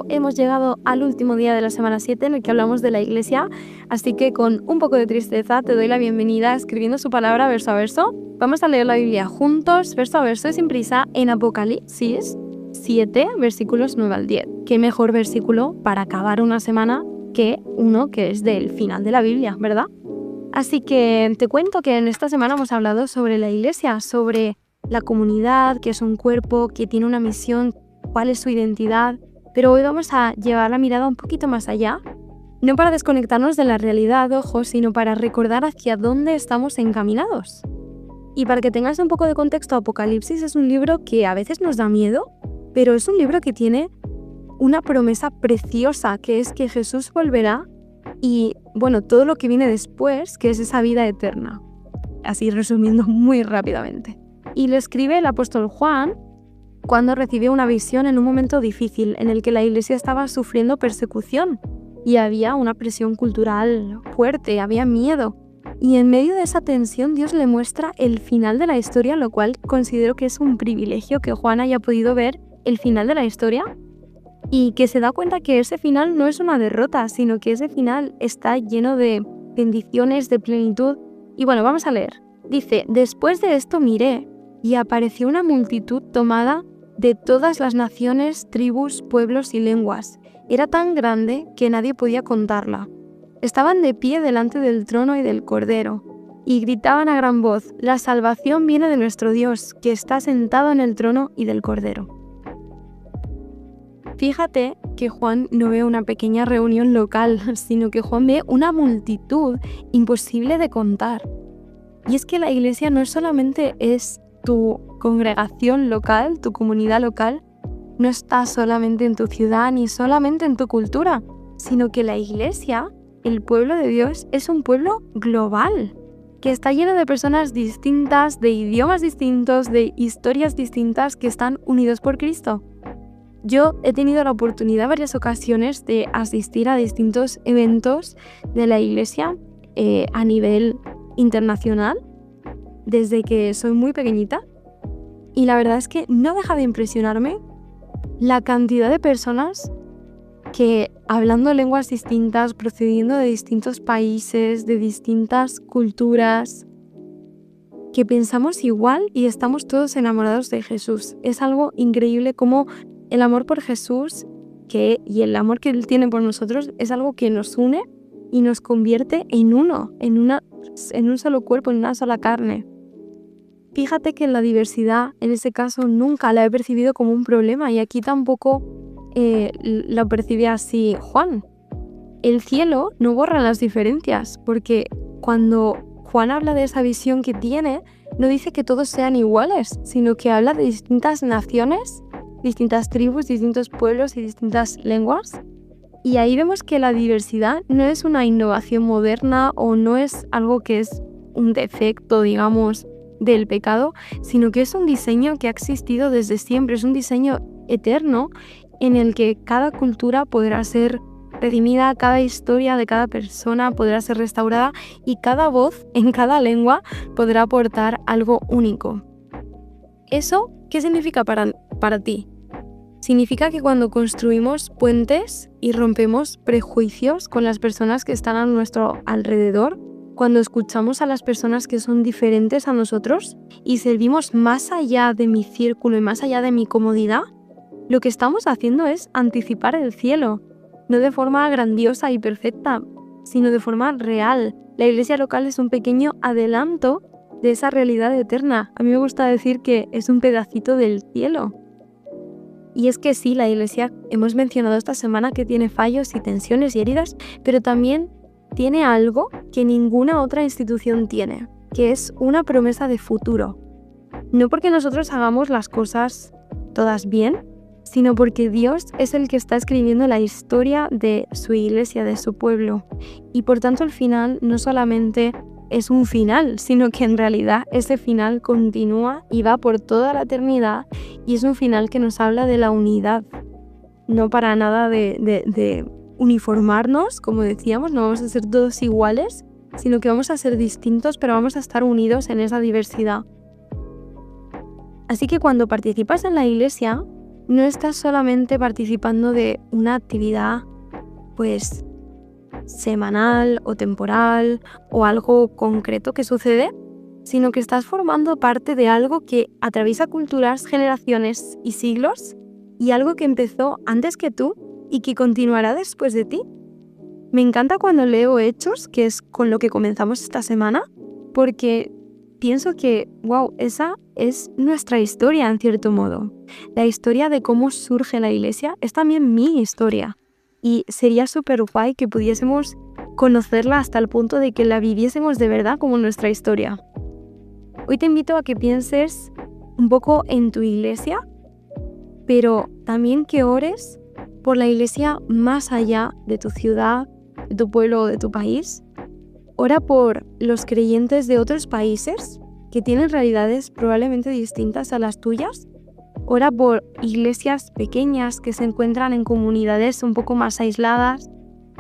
Hemos llegado al último día de la semana 7 en el que hablamos de la Iglesia, así que con un poco de tristeza te doy la bienvenida escribiendo su palabra verso a verso. Vamos a leer la Biblia juntos, verso a verso y sin prisa, en Apocalipsis 7, versículos 9 al 10. ¿Qué mejor versículo para acabar una semana que uno que es del final de la Biblia, verdad? Así que te cuento que en esta semana hemos hablado sobre la Iglesia, sobre la comunidad, que es un cuerpo, que tiene una misión, cuál es su identidad, pero hoy vamos a llevar la mirada un poquito más allá, no para desconectarnos de la realidad, ojo, sino para recordar hacia dónde estamos encaminados. Y para que tengas un poco de contexto, Apocalipsis es un libro que a veces nos da miedo, pero es un libro que tiene una promesa preciosa, que es que Jesús volverá y, bueno, todo lo que viene después, que es esa vida eterna. Así resumiendo muy rápidamente. Y lo escribe el apóstol Juan cuando recibió una visión en un momento difícil en el que la Iglesia estaba sufriendo persecución y había una presión cultural fuerte, había miedo. Y en medio de esa tensión Dios le muestra el final de la historia, lo cual considero que es un privilegio que Juan haya podido ver el final de la historia y que se da cuenta que ese final no es una derrota, sino que ese final está lleno de bendiciones, de plenitud. Y bueno, vamos a leer. Dice, después de esto miré y apareció una multitud tomada de todas las naciones, tribus, pueblos y lenguas. Era tan grande que nadie podía contarla. Estaban de pie delante del trono y del Cordero, y gritaban a gran voz, la salvación viene de nuestro Dios, que está sentado en el trono y del Cordero. Fíjate que Juan no ve una pequeña reunión local, sino que Juan ve una multitud imposible de contar. Y es que la Iglesia no solamente es tu congregación local, tu comunidad local, no está solamente en tu ciudad ni solamente en tu cultura, sino que la Iglesia, el pueblo de Dios, es un pueblo global, que está lleno de personas distintas, de idiomas distintos, de historias distintas que están unidos por Cristo. Yo he tenido la oportunidad en varias ocasiones de asistir a distintos eventos de la Iglesia a nivel internacional, desde que soy muy pequeñita, y la verdad es que no deja de impresionarme la cantidad de personas que, hablando lenguas distintas, procediendo de distintos países, de distintas culturas, que pensamos igual y estamos todos enamorados de Jesús. Es algo increíble cómo el amor por Jesús y el amor que Él tiene por nosotros es algo que nos une y nos convierte en uno, en un solo cuerpo, en una sola carne. Fíjate que la diversidad, en ese caso, nunca la he percibido como un problema y aquí tampoco lo percibe así Juan. El cielo no borra las diferencias, porque cuando Juan habla de esa visión que tiene, no dice que todos sean iguales, sino que habla de distintas naciones, distintas tribus, distintos pueblos y distintas lenguas. Y ahí vemos que la diversidad no es una innovación moderna o no es algo que es un defecto, digamos, del pecado, sino que es un diseño que ha existido desde siempre, es un diseño eterno en el que cada cultura podrá ser redimida, cada historia de cada persona podrá ser restaurada y cada voz en cada lengua podrá aportar algo único. ¿Eso qué significa para ti? Significa que cuando construimos puentes y rompemos prejuicios con las personas que están a nuestro alrededor, cuando escuchamos a las personas que son diferentes a nosotros y servimos más allá de mi círculo y más allá de mi comodidad, lo que estamos haciendo es anticipar el cielo, no de forma grandiosa y perfecta, sino de forma real. La iglesia local es un pequeño adelanto de esa realidad eterna. A mí me gusta decir que es un pedacito del cielo. Y es que sí, la iglesia, hemos mencionado esta semana que tiene fallos y tensiones y heridas, pero también tiene algo que ninguna otra institución tiene, que es una promesa de futuro. No porque nosotros hagamos las cosas todas bien, sino porque Dios es el que está escribiendo la historia de su iglesia, de su pueblo. Y por tanto el final no solamente es un final, sino que en realidad ese final continúa y va por toda la eternidad y es un final que nos habla de la unidad. No para nada de uniformarnos, como decíamos, no vamos a ser todos iguales, sino que vamos a ser distintos, pero vamos a estar unidos en esa diversidad. Así que cuando participas en la iglesia, no estás solamente participando de una actividad pues semanal o temporal o algo concreto que sucede, sino que estás formando parte de algo que atraviesa culturas, generaciones y siglos, y algo que empezó antes que tú y que continuará después de ti. Me encanta cuando leo Hechos, que es con lo que comenzamos esta semana, porque pienso que, wow, esa es nuestra historia en cierto modo. La historia de cómo surge la iglesia es también mi historia. Y sería súper guay que pudiésemos conocerla hasta el punto de que la viviésemos de verdad como nuestra historia. Hoy te invito a que pienses un poco en tu iglesia, pero también que ores por la iglesia más allá de tu ciudad, de tu pueblo o de tu país. Ora por los creyentes de otros países que tienen realidades probablemente distintas a las tuyas. Ora por iglesias pequeñas que se encuentran en comunidades un poco más aisladas.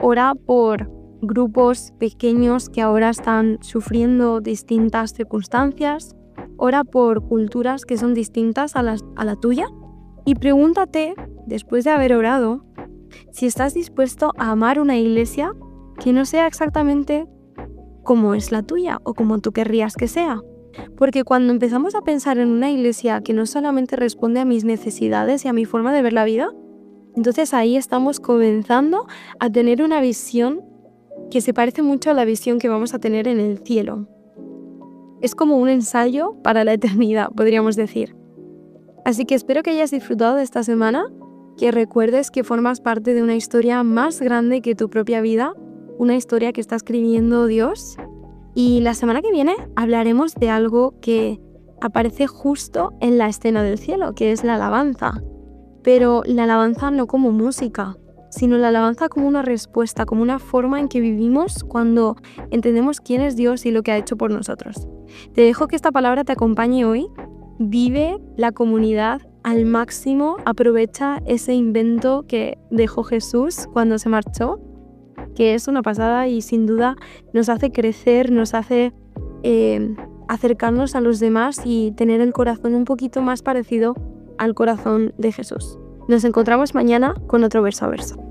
Ora por grupos pequeños que ahora están sufriendo distintas circunstancias. Ora por culturas que son distintas a la tuya. Y pregúntate, después de haber orado, si estás dispuesto a amar una iglesia que no sea exactamente como es la tuya o como tú querrías que sea. Porque cuando empezamos a pensar en una iglesia que no solamente responde a mis necesidades y a mi forma de ver la vida, entonces ahí estamos comenzando a tener una visión que se parece mucho a la visión que vamos a tener en el cielo. Es como un ensayo para la eternidad, podríamos decir. Así que espero que hayas disfrutado de esta semana, que recuerdes que formas parte de una historia más grande que tu propia vida, una historia que está escribiendo Dios. Y la semana que viene hablaremos de algo que aparece justo en la escena del cielo, que es la alabanza. Pero la alabanza no como música, sino la alabanza como una respuesta, como una forma en que vivimos cuando entendemos quién es Dios y lo que ha hecho por nosotros. Te dejo que esta palabra te acompañe hoy. Vive la comunidad al máximo, aprovecha ese invento que dejó Jesús cuando se marchó, que es una pasada y sin duda nos hace crecer, nos hace acercarnos a los demás y tener el corazón un poquito más parecido al corazón de Jesús. Nos encontramos mañana con otro verso a verso.